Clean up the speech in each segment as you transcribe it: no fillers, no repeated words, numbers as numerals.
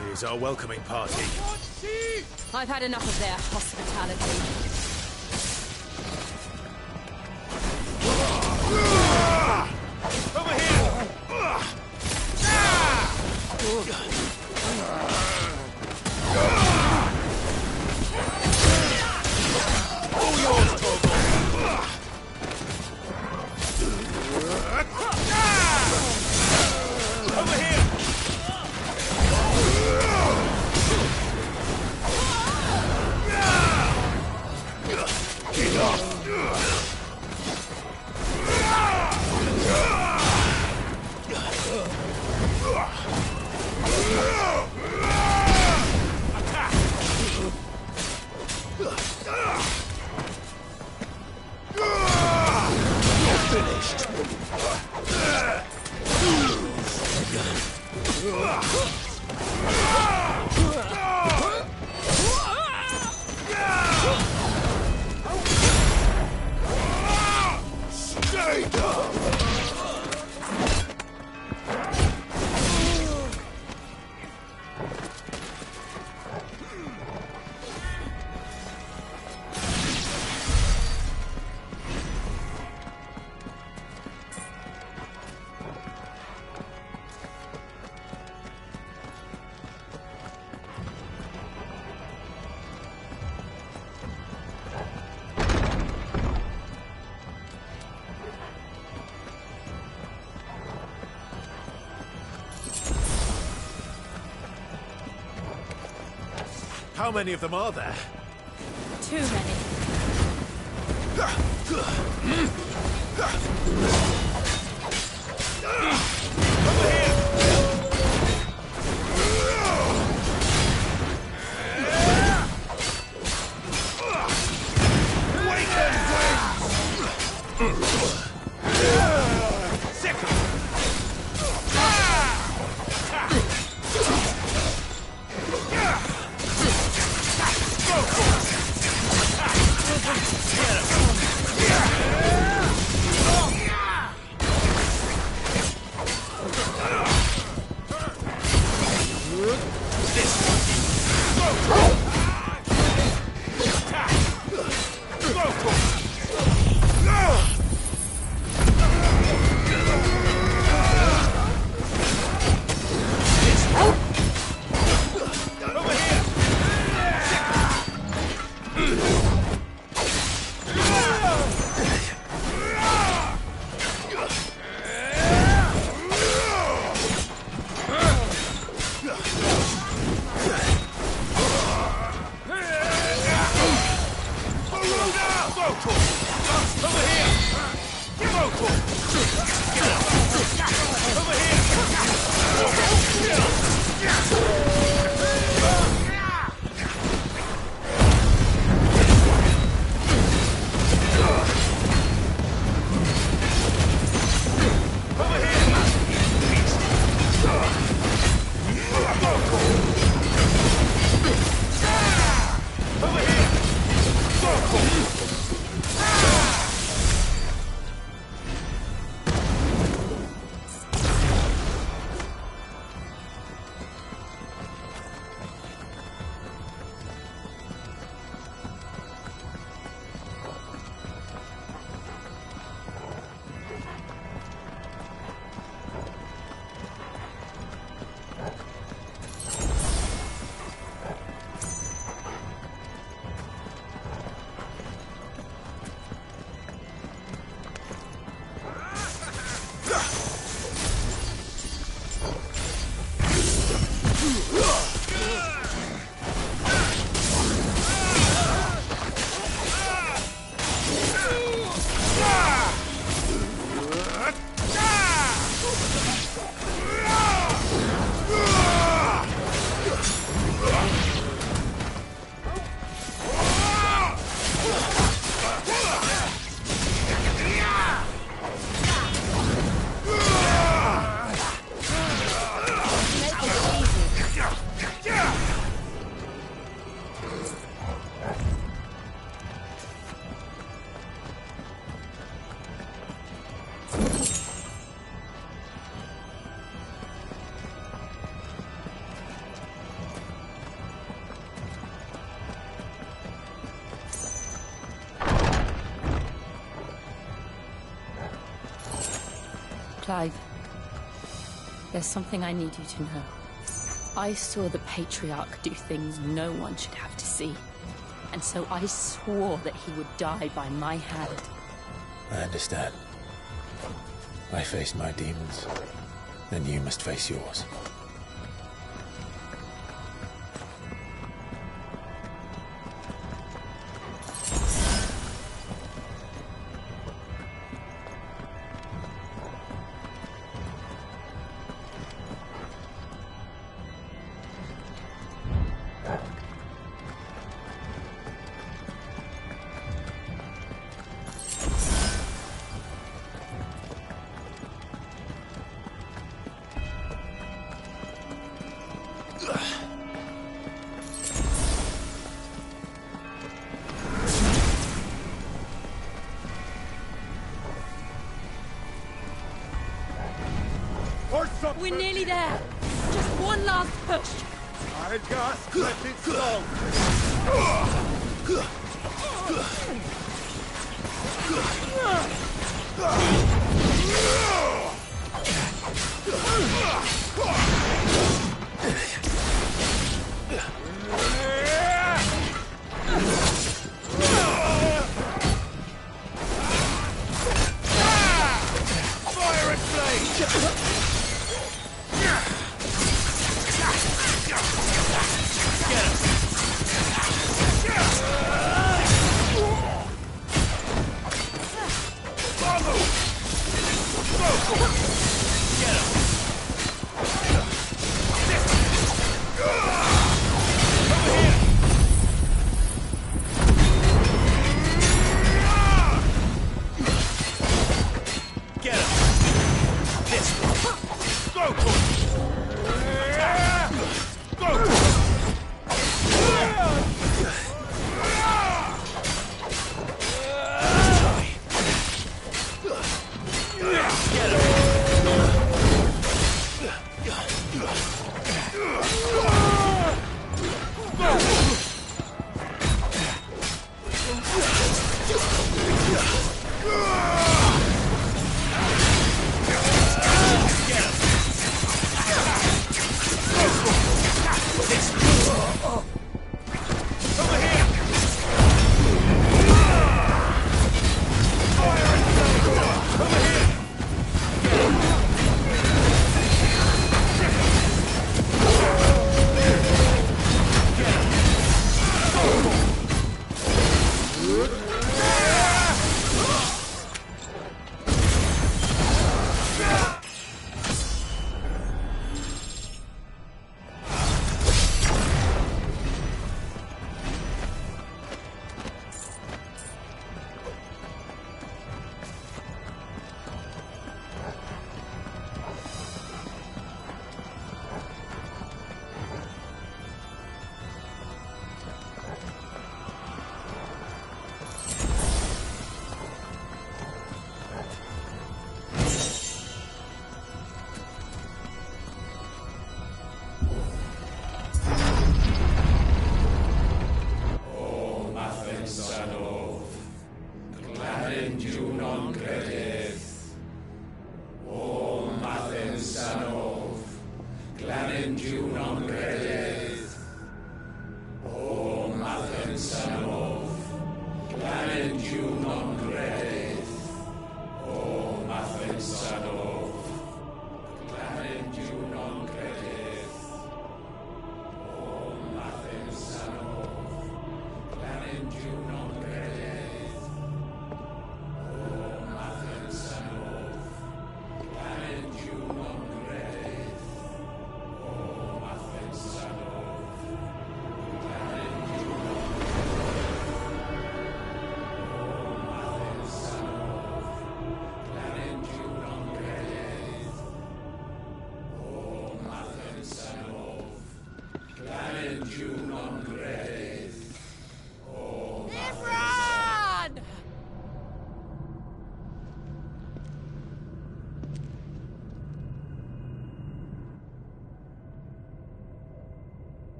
Here's our welcoming party. I've had enough of their hospitality. Over here! All yours, Torgal! Over here! Get off! Stay down! How many of them are there? Too many. Over here! Clive, there's something I need you to know. I saw the Patriarch do things no one should have to see. And so I swore that he would die by my hand. I understand. I faced my demons, then you must face yours. We're nearly there. Just one last push. I just let it slow. Fire and flame!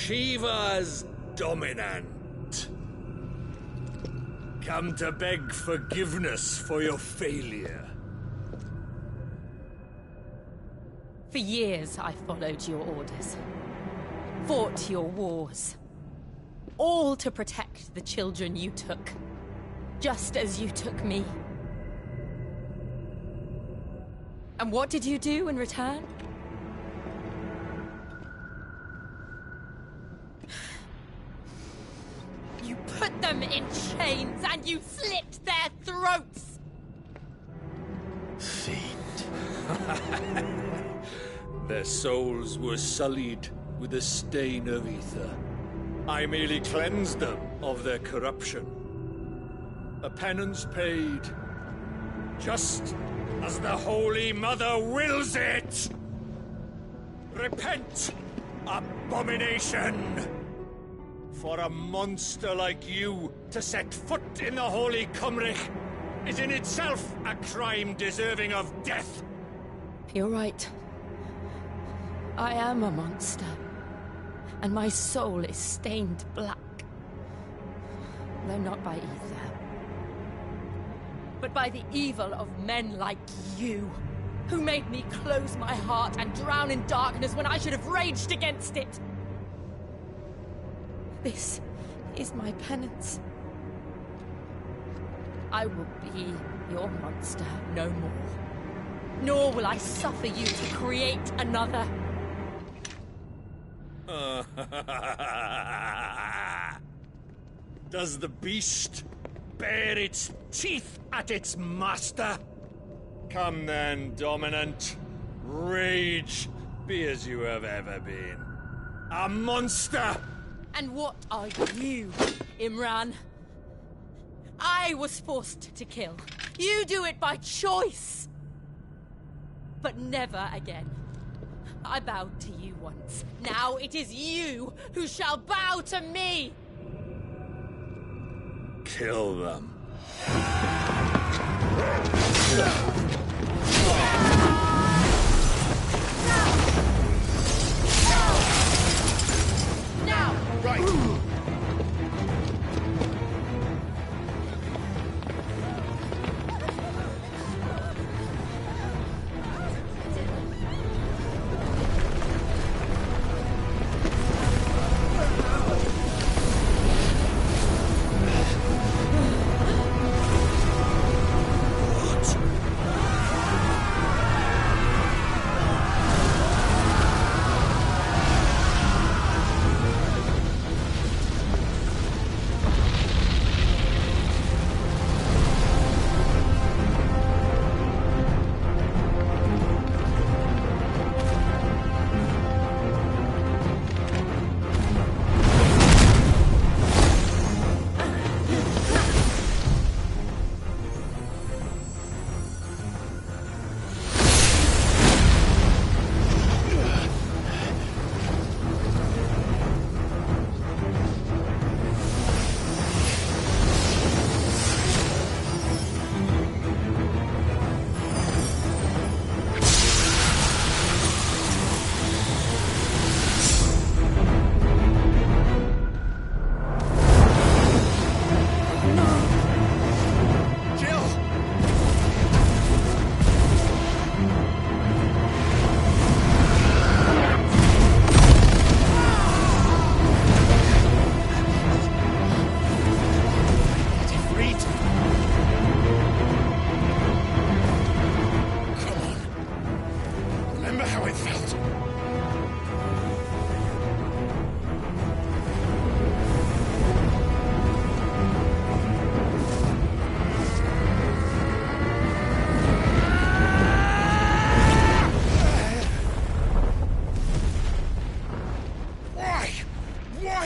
Shiva's dominant. Come to beg forgiveness for your failure. For years, I followed your orders. Fought your wars. All to protect the children you took. Just as you took me. And what did you do in return? You put them in chains and you slit their throats! Fiend. Their souls were sullied with a stain of ether. I merely cleansed them of their corruption. A penance paid, just as the Holy Mother wills it! Repent, abomination! For a monster like you to set foot in the Holy Cymric is in itself a crime deserving of death! You're right. I am a monster. And my soul is stained black. Though not by ether. But by the evil of men like you, who made me close my heart and drown in darkness when I should have raged against it. This is my penance. I will be your monster no more. Nor will I suffer you to create another. Does the beast bare its teeth at its master? Come then, Dominant. Rage, be as you have ever been. A monster! And what are you, Imran? I was forced to kill. You do it by choice. But never again. I bowed to you once. Now it is you who shall bow to me! Kill them. Now! Right!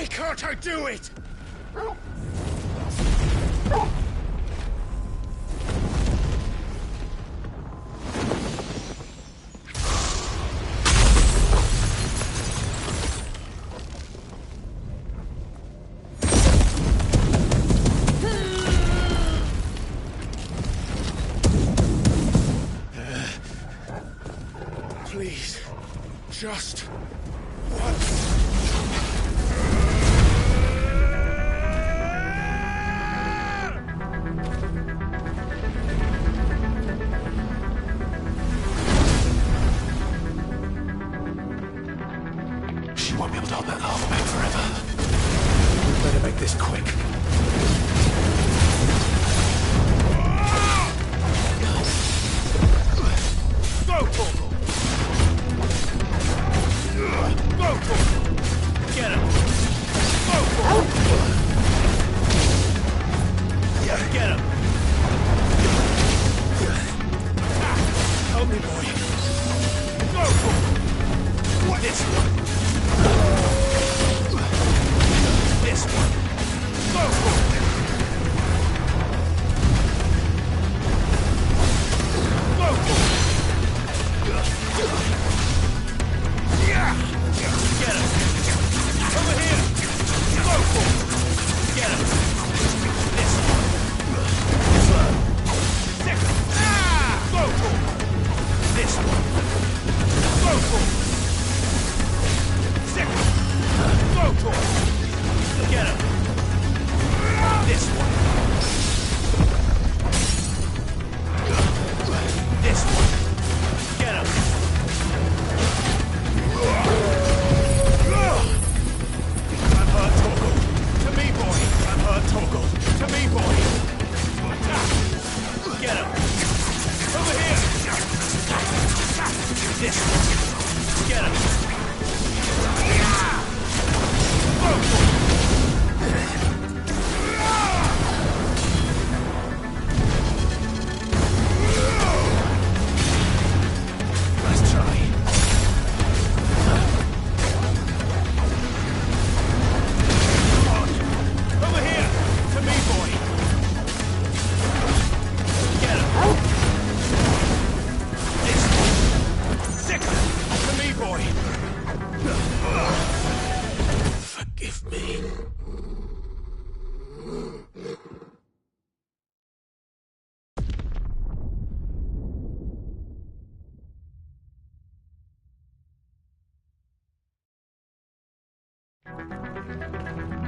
Can't I do it? Please, just once.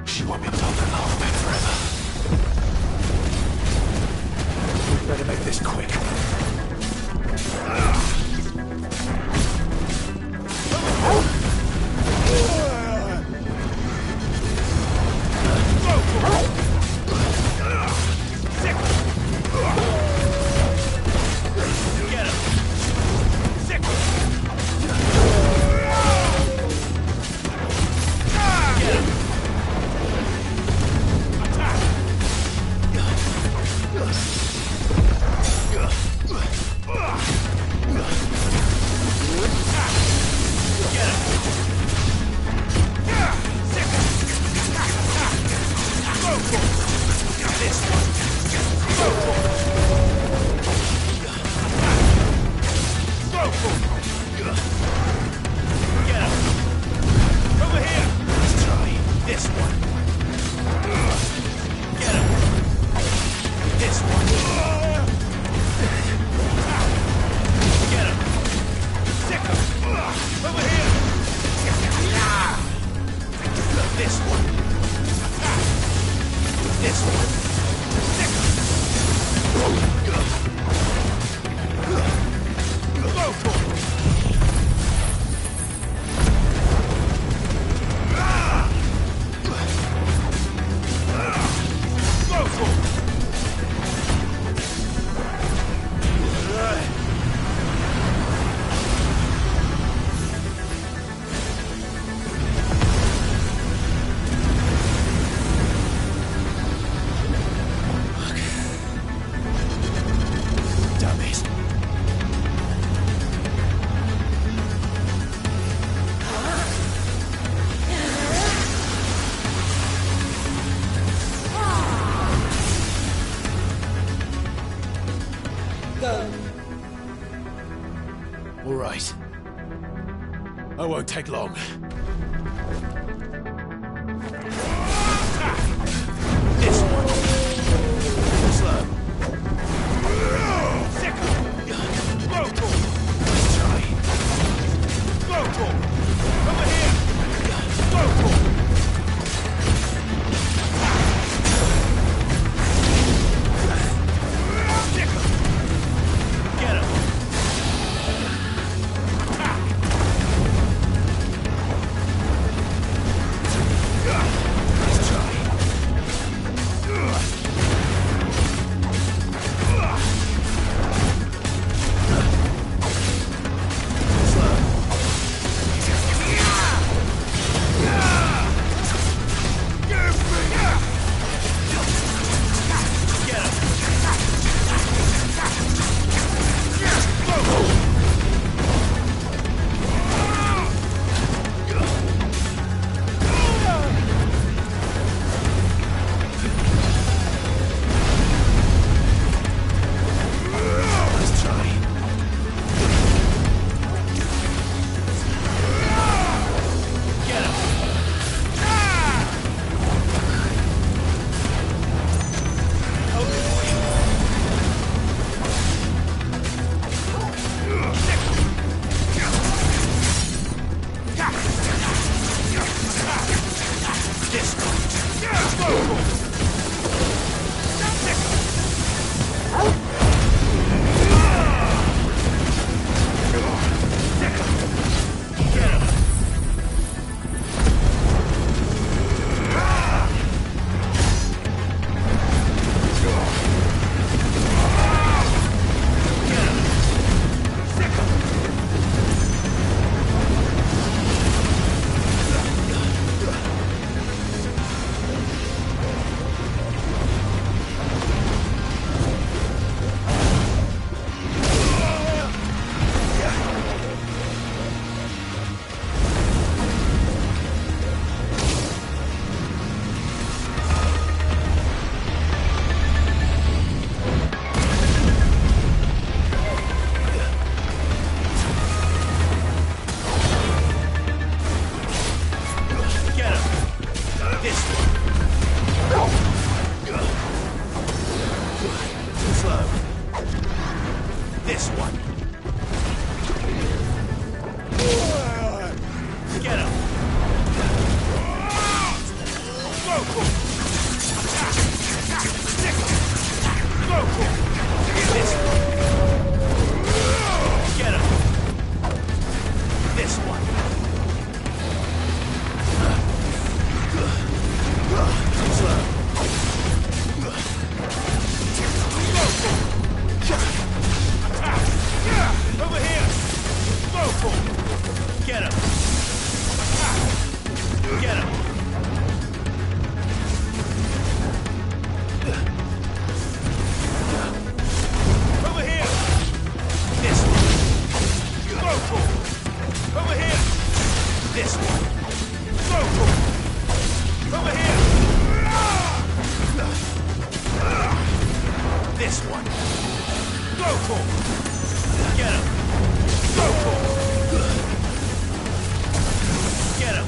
She won't be able to hold that laugh back forever. We better make this quick. All right. I won't take long. This one. Slow. Second. Local. Let's try. Local. Over here. Local. This one. Go for it. Over here. This one. Go for it. Get him. Go for it. Get him.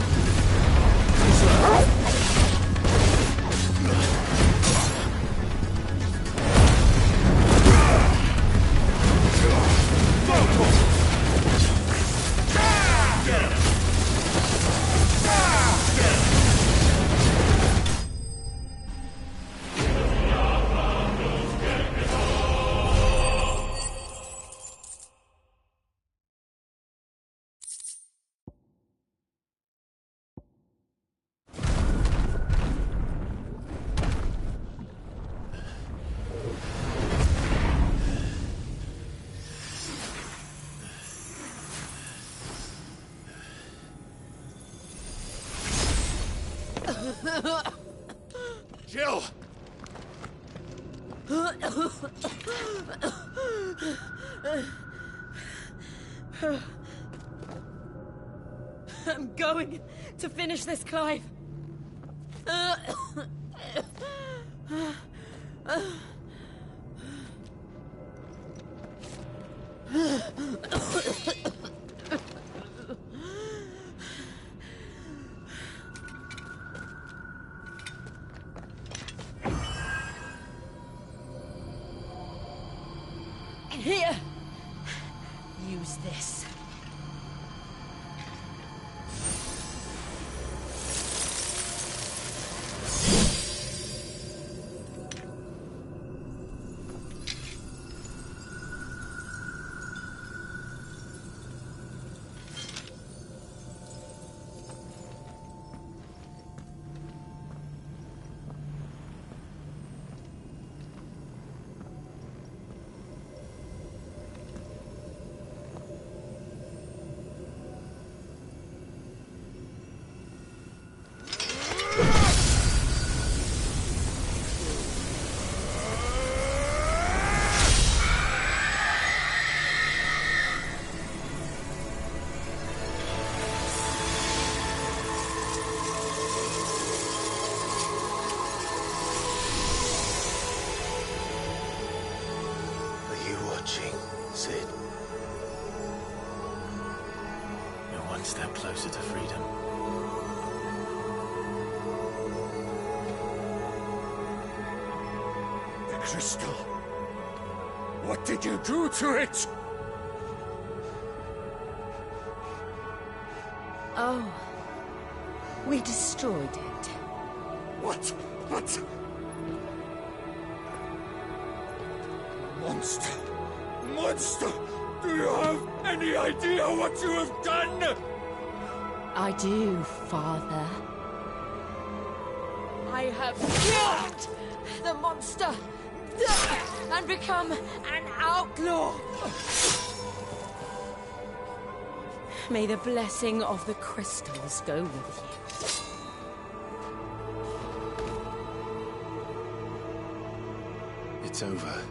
Jill! I'm going to finish this, Clive. Here. Use this. Sid. You're one step closer to freedom. The crystal. What did you do to it? Oh. We destroyed it. What? Monster! Monster! Do you have any idea what you have done? I do, Father. I have killed the monster and become an outlaw. May the blessing of the crystals go with you. It's over.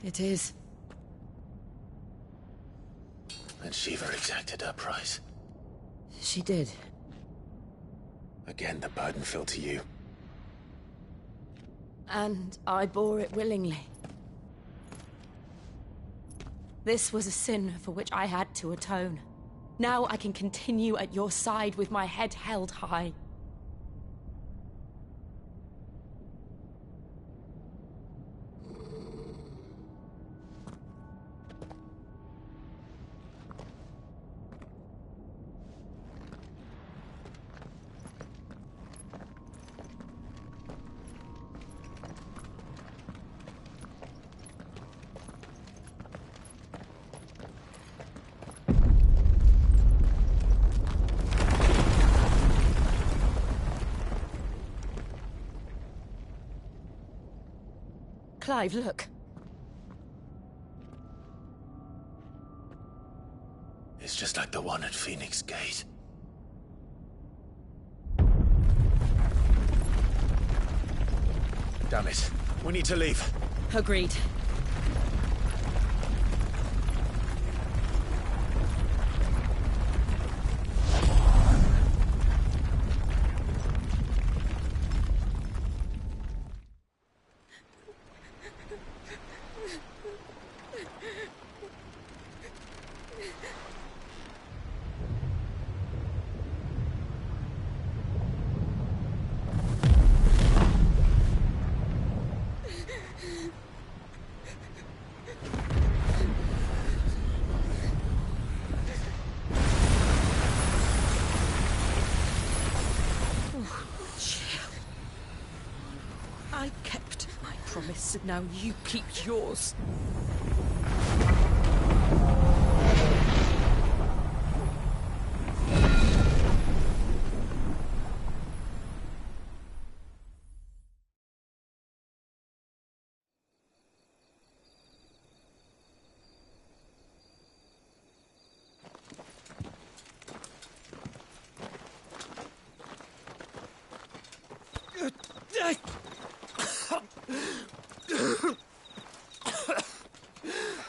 It is. And Shiva exacted her price. She did. Again, the burden fell to you. And I bore it willingly. This was a sin for which I had to atone. Now I can continue at your side with my head held high. Clive, look. It's just like the one at Phoenix Gate. Damn it. We need to leave. Agreed. grace, and now you keep yours.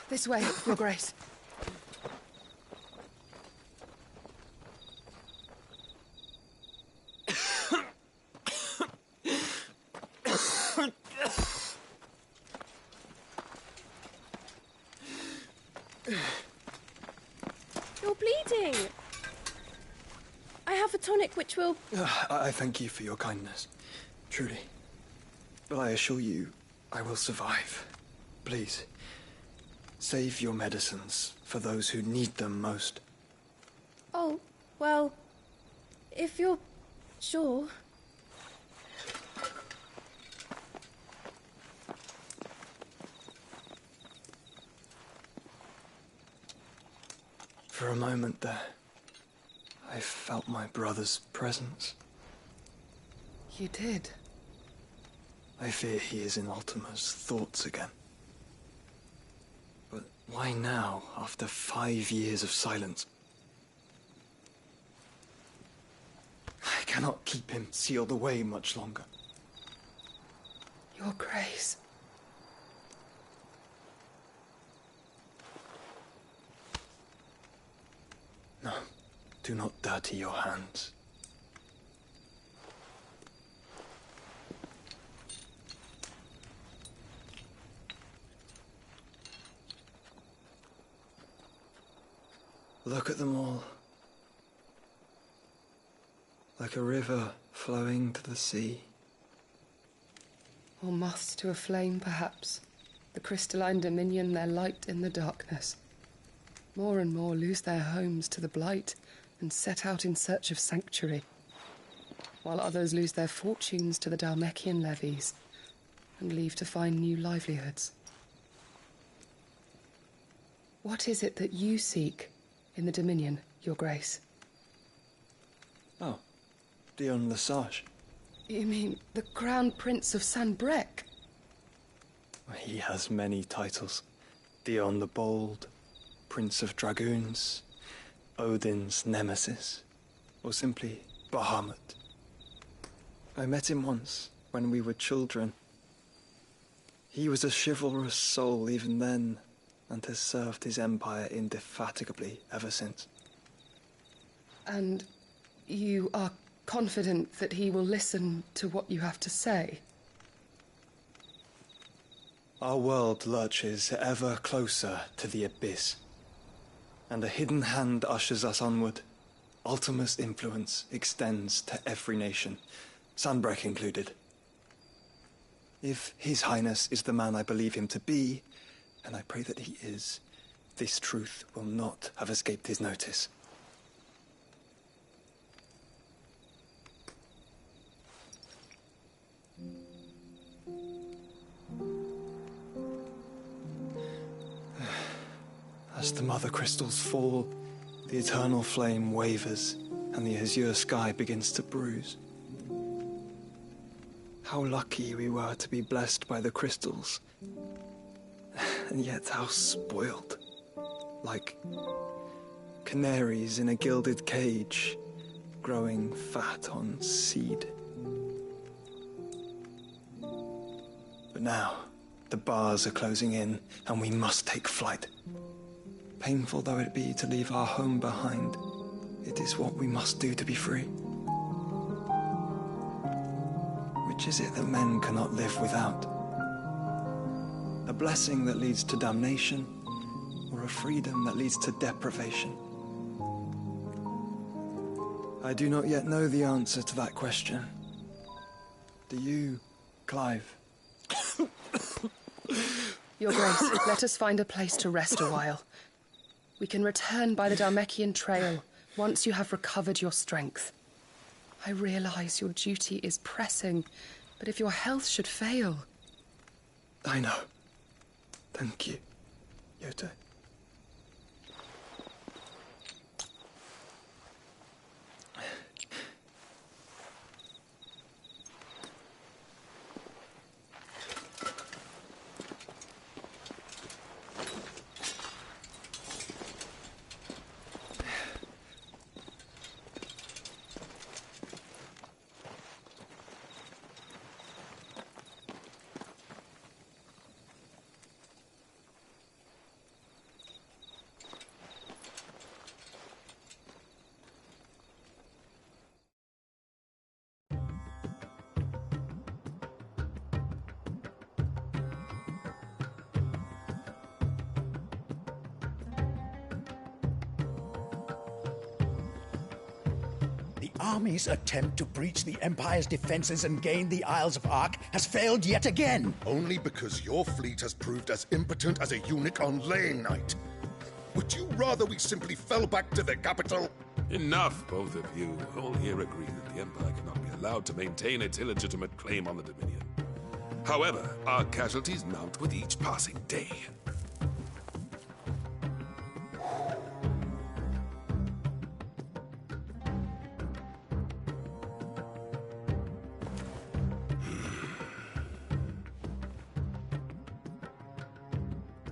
This way, Your Grace. You're bleeding. I have a tonic which will... I thank you for your kindness, truly. But I assure you, I will survive. Please, save your medicines for those who need them most. Oh, well, if you're sure... For a moment there, I felt my brother's presence. You did? I fear he is in Ultima's thoughts again. But why now, after 5 years of silence? I cannot keep him sealed away much longer. Your Grace. No, do not dirty your hands. Look at them all. Like a river flowing to the sea. Or moths to a flame, perhaps. The crystalline dominion, their light in the darkness. More and more lose their homes to the blight and set out in search of sanctuary, while others lose their fortunes to the Dhalmekian levies and leave to find new livelihoods. What is it that you seek in the Dominion, Your Grace? Oh, Dion Lesage. You mean the Crown Prince of Sanbreque? He has many titles. Dion the Bold, Prince of Dragoons, Odin's Nemesis, or simply Bahamut. I met him once, when we were children. He was a chivalrous soul even then, and has served his empire indefatigably ever since. And you are confident that he will listen to what you have to say? Our world lurches ever closer to the abyss, and a hidden hand ushers us onward. Ultima's influence extends to every nation, Sanbreque included. If His Highness is the man I believe him to be, and I pray that he is, this truth will not have escaped his notice. As the mother crystals fall, the eternal flame wavers, and the azure sky begins to bruise. How lucky we were to be blessed by the crystals, and yet how spoiled. Like canaries in a gilded cage, growing fat on seed. But now, the bars are closing in, and we must take flight. Painful though it be to leave our home behind, it is what we must do to be free. Which is it that men cannot live without? A blessing that leads to damnation, or a freedom that leads to deprivation? I do not yet know the answer to that question. Do you, Clive? Your Grace, let us find a place to rest a while. We can return by the Dhalmekian trail once you have recovered your strength. I realize your duty is pressing, but if your health should fail... I know. Thank you, Yote. The army's attempt to breach the Empire's defenses and gain the Isles of Ark has failed yet again. Only because your fleet has proved as impotent as a eunuch on Lane Night. Would you rather we simply fell back to the capital? Enough, both of you. All here agree that the Empire cannot be allowed to maintain its illegitimate claim on the Dominion. However, our casualties mount with each passing day.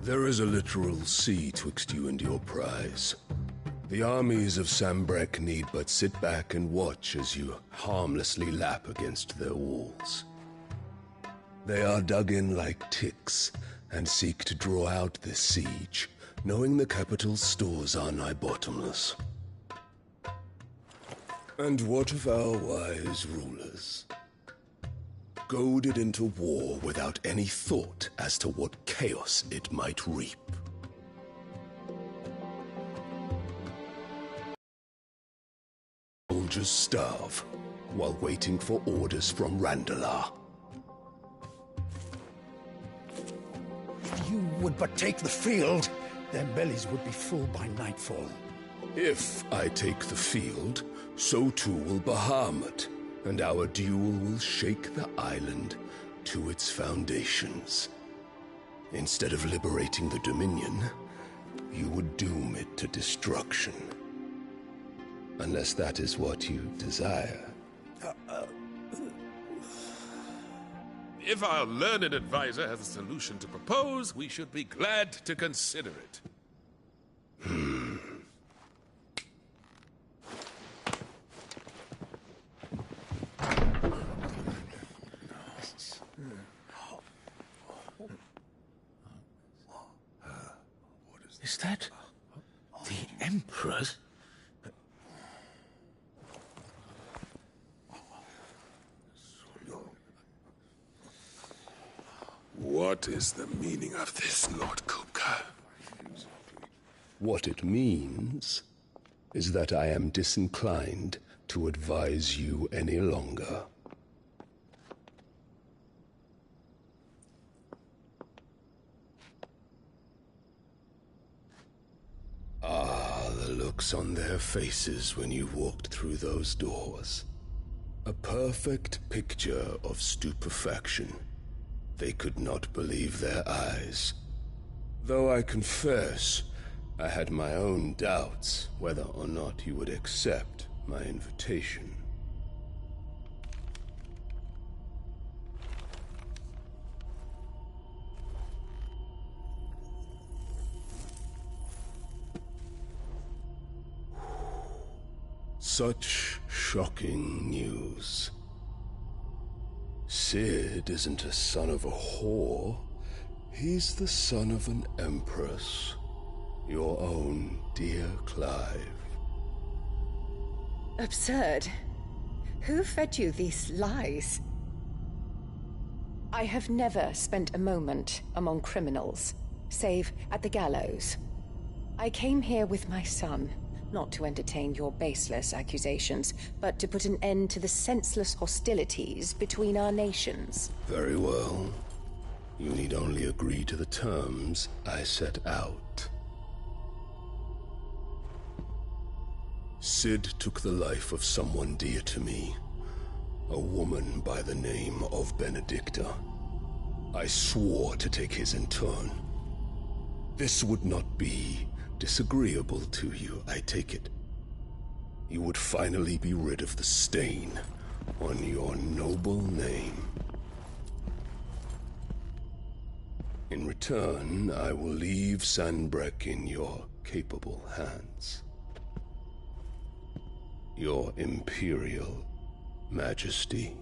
There is a literal sea twixt you and your prize. The armies of Sambrek need but sit back and watch as you harmlessly lap against their walls. They are dug in like ticks and seek to draw out this siege, knowing the capital's stores are nigh bottomless. And what of our wise rulers? Goaded into war without any thought as to what chaos it might reap. Soldiers starve while waiting for orders from Randalar. If you would but take the field, their bellies would be full by nightfall. If I take the field, so too will Bahamut, and our duel will shake the island to its foundations. Instead of liberating the Dominion, you would doom it to destruction. Unless that is what you desire. If our learned advisor has a solution to propose, we should be glad to consider it. Is that the Emperor's? What is the meaning of this, Lord Kupka? What it means is that I am disinclined to advise you any longer. Ah, the looks on their faces when you walked through those doors. A perfect picture of stupefaction. They could not believe their eyes. Though I confess, I had my own doubts whether or not you would accept my invitation. Such shocking news. Sid isn't a son of a whore. He's the son of an empress. Your own dear Clive. Absurd. Who fed you these lies? I have never spent a moment among criminals, save at the gallows. I came here with my son, not to entertain your baseless accusations, but to put an end to the senseless hostilities between our nations. Very well. You need only agree to the terms I set out. Sid took the life of someone dear to me, a woman by the name of Benedicta. I swore to take his in turn. This would not be disagreeable to you, I take it. You would finally be rid of the stain on your noble name. In return, I will leave Sanbreque in your capable hands. Your Imperial Majesty.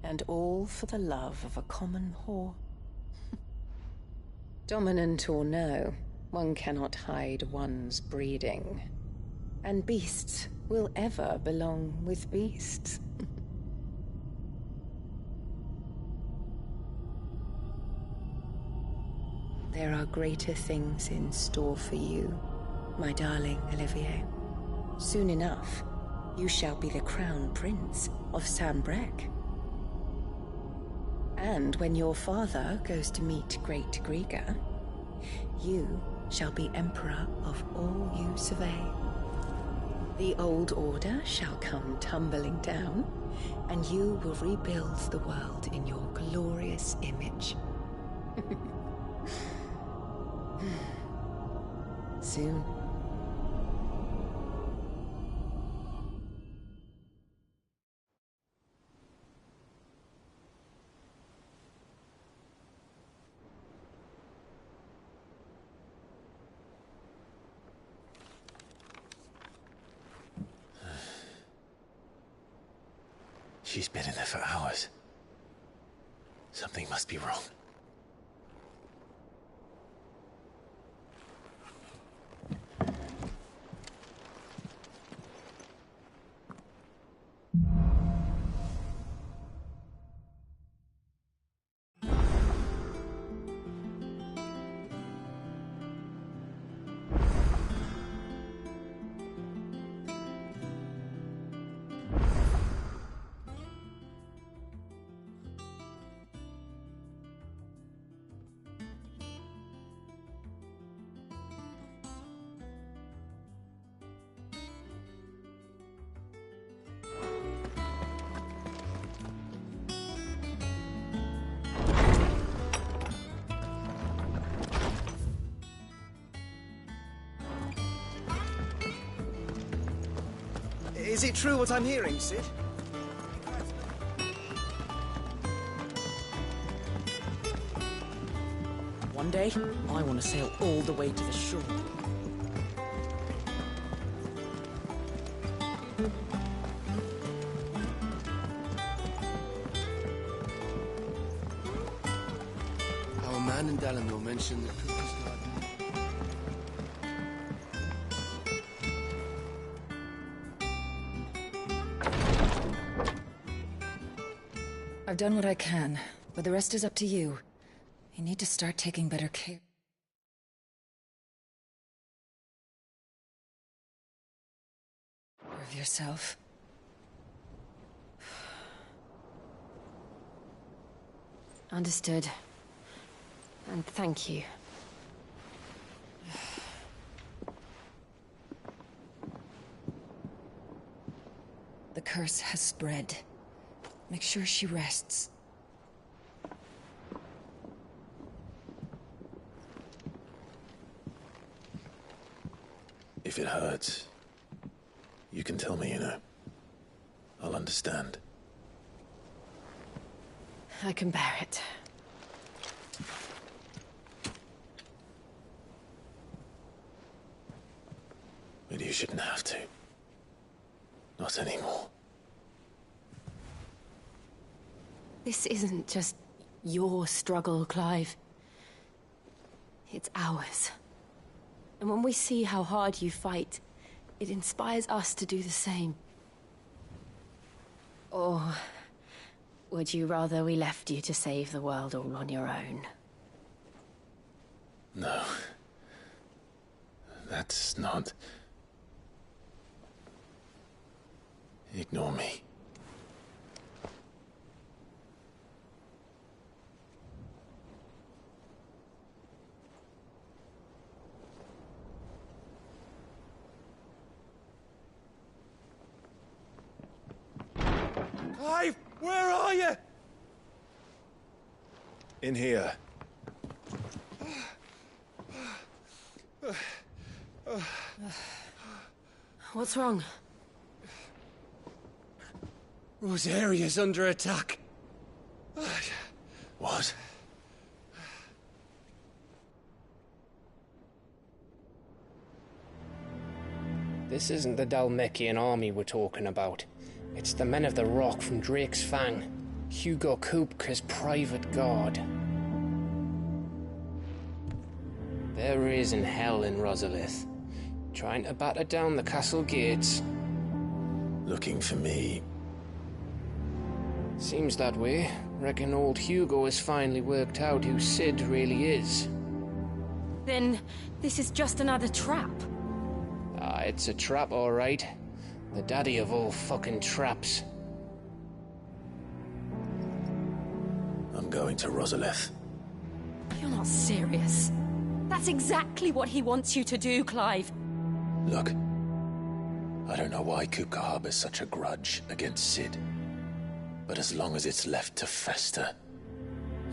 And all for the love of a common whore. Dominant or no, one cannot hide one's breeding. And beasts will ever belong with beasts. There are greater things in store for you, my darling Olivier. Soon enough, you shall be the crown prince of Sanbreque. And when your father goes to meet Great Griga, you shall be emperor of all you survey. The old order shall come tumbling down, and you will rebuild the world in your glorious image. Soon. She's been in there for hours. Something must be wrong. Is it true what I'm hearing, Cid? One day, I want to sail all the way to the shore. Our man in Dalamil mentioned the Cuckoo's Garden. I've done what I can, but the rest is up to you. You need to start taking better care of yourself. Understood. And thank you. The curse has spread. Make sure she rests. If it hurts, you can tell me, you know. I'll understand. I can bear it. But you shouldn't have to. Not anymore. This isn't just your struggle, Clive. It's ours. And when we see how hard you fight, it inspires us to do the same. Or would you rather we left you to save the world all on your own? No. That's not... Ignore me. Clive, where are you? In here. What's wrong? Rosaria's under attack. What? This isn't the Dalmekian army we're talking about. It's the men of the Rock from Drake's Fang. Hugo Kupka's private guard. There is in hell in Rosalith, trying to batter down the castle gates. Looking for me? Seems that way. Reckon old Hugo has finally worked out who Sid really is. Then this is just another trap. Ah, it's a trap, all right. The daddy of all fucking traps. I'm going to Rosalith. You're not serious. That's exactly what he wants you to do, Clive. Look, I don't know why Kupka harbors such a grudge against Sid. But as long as it's left to fester,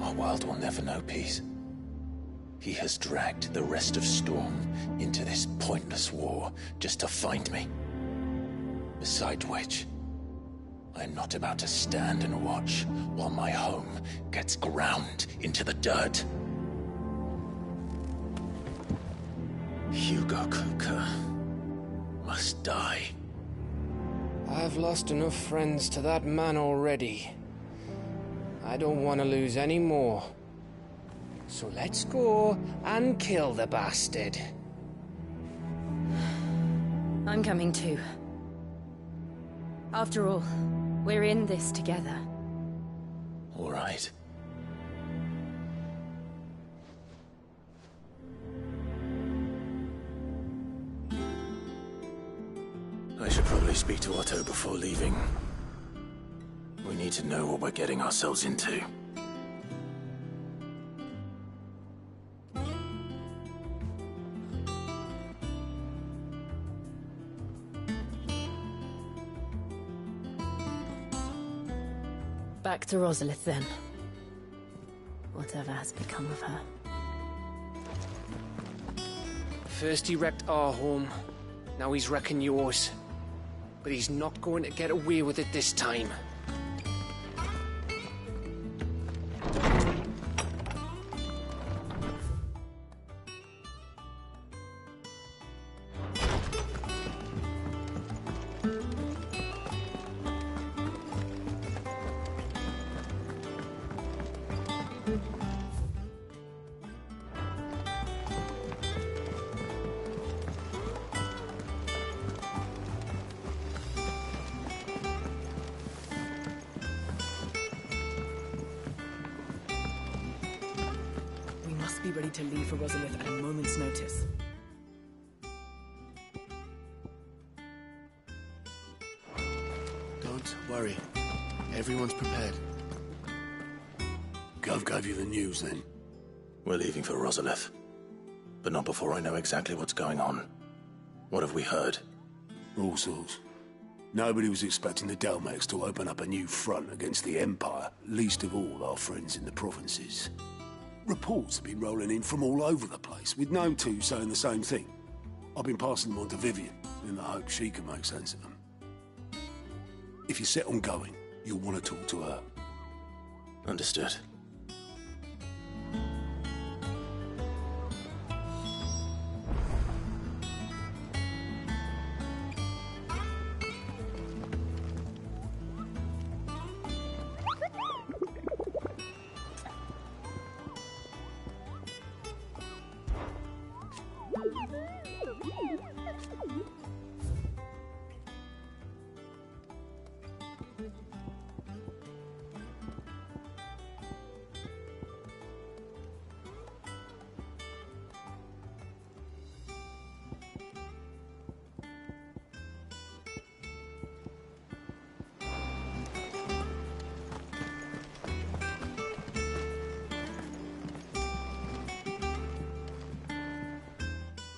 our world will never know peace. He has dragged the rest of Storm into this pointless war just to find me. Besides which, I'm not about to stand and watch while my home gets ground into the dirt. Hugo Kupka must die. I've lost enough friends to that man already. I don't want to lose any more. So let's go and kill the bastard. I'm coming too. After all, we're in this together. All right. I should probably speak to Otto before leaving. We need to know what we're getting ourselves into. Back to Rosalith, then. Whatever has become of her. First he wrecked our home, now he's wrecking yours. But he's not going to get away with it this time. Be ready to leave for Rosalith at a moment's notice. Don't worry. Everyone's prepared. Gov gave you the news, then? We're leaving for Rosalith. But not before I know exactly what's going on. What have we heard? All sorts. Nobody was expecting the Dalmeks to open up a new front against the Empire, least of all our friends in the provinces. Reports have been rolling in from all over the place, with no two saying the same thing. I've been passing them on to Vivian, in the hope she can make sense of them. If you're set on going, you'll want to talk to her. Understood.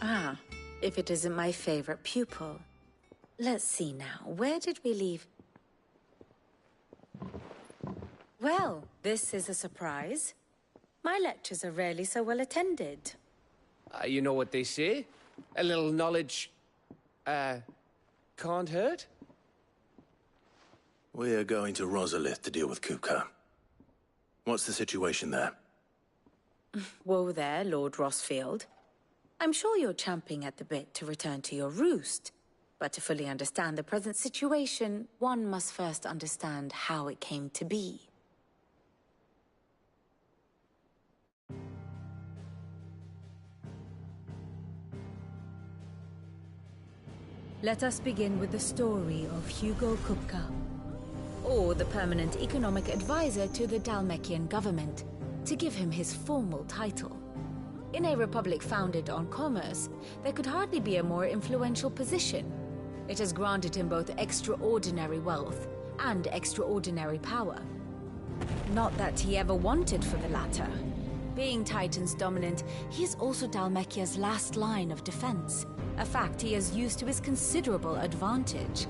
Ah, if it isn't my favorite pupil. Let's see now, where did we leave? Well, this is a surprise. My lectures are rarely so well attended. You know what they say? A little knowledge, can't hurt? We're going to Rosalith to deal with Kupka. What's the situation there? Whoa there, Lord Rossfield. I'm sure you're champing at the bit to return to your roost. But to fully understand the present situation, one must first understand how it came to be. Let us begin with the story of Hugo Kupka, or the permanent economic advisor to the Dhalmekian government, to give him his formal title. In a republic founded on commerce, there could hardly be a more influential position. It has granted him both extraordinary wealth and extraordinary power. Not that he ever wanted for the latter. Being Titan's dominant, he is also Dhalmekia's last line of defense, a fact he has used to his considerable advantage.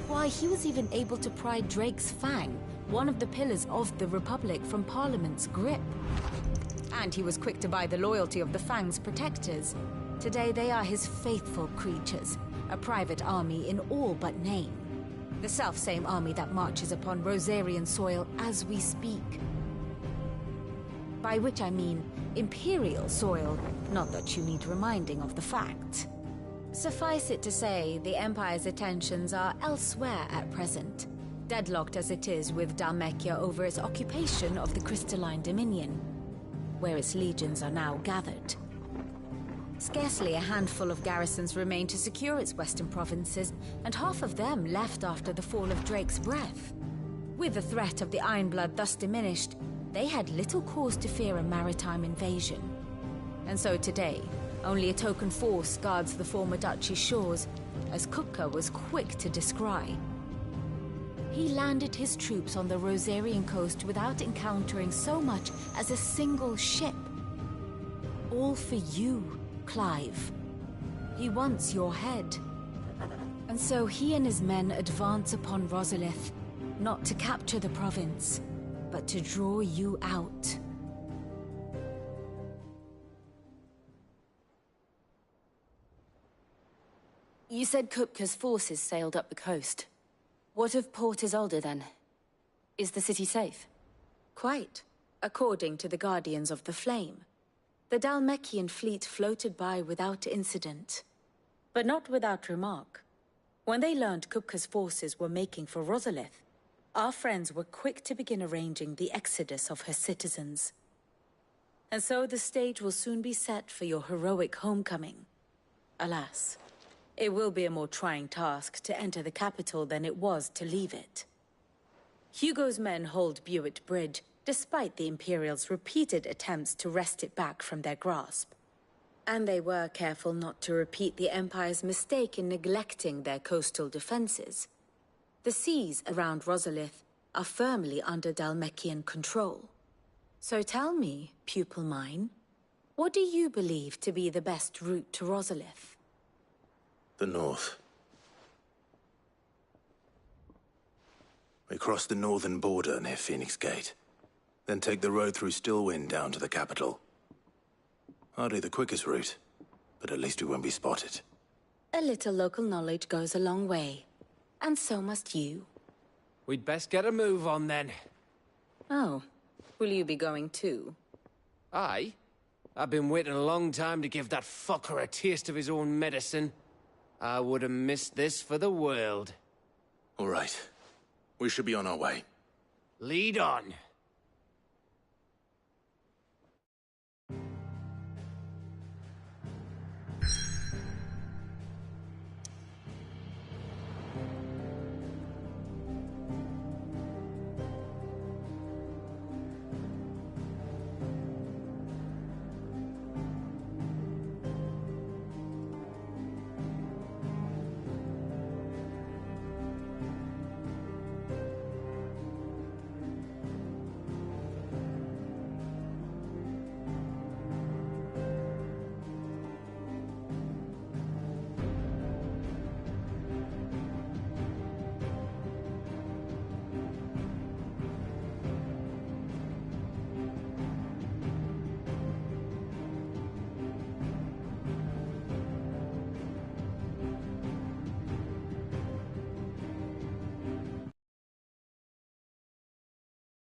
Why, he was even able to pry Drake's Fang, one of the pillars of the Republic, from Parliament's grip. And he was quick to buy the loyalty of the Fang's protectors. Today they are his faithful creatures, a private army in all but name. The self-same army that marches upon Rosarian soil as we speak. By which I mean Imperial soil, not that you need reminding of the fact. Suffice it to say, the Empire's attentions are elsewhere at present, deadlocked as it is with Dhalmekia over its occupation of the Crystalline Dominion, where its legions are now gathered. Scarcely a handful of garrisons remain to secure its western provinces, and half of them left after the fall of Drake's Breath. With the threat of the Ironblood thus diminished, they had little cause to fear a maritime invasion. And so today, only a token force guards the former duchy's shores, as Kupka was quick to descry. He landed his troops on the Rosarian coast without encountering so much as a single ship. All for you, Clive. He wants your head. And so he and his men advance upon Rosalith, not to capture the province, but to draw you out. You said Kupka's forces sailed up the coast. What of Port Isolde, then? Is the city safe? Quite, according to the Guardians of the Flame. The Dhalmekian fleet floated by without incident. But not without remark. When they learned Kupka's forces were making for Rosalith, our friends were quick to begin arranging the exodus of her citizens. And so the stage will soon be set for your heroic homecoming. Alas, it will be a more trying task to enter the capital than it was to leave it. Hugo's men hold Buett Bridge, despite the Imperials' repeated attempts to wrest it back from their grasp. And they were careful not to repeat the Empire's mistake in neglecting their coastal defenses. The seas around Rosalith are firmly under Dhalmekian control. So tell me, pupil mine, what do you believe to be the best route to Rosalith? The north. We cross the northern border near Phoenix Gate, then take the road through Stillwind down to the capital. Hardly the quickest route, but at least we won't be spotted. A little local knowledge goes a long way, and so must you. We'd best get a move on then. Oh, will you be going too? Aye. I've been waiting a long time to give that fucker a taste of his own medicine. I would have missed this for the world. All right. We should be on our way. Lead on.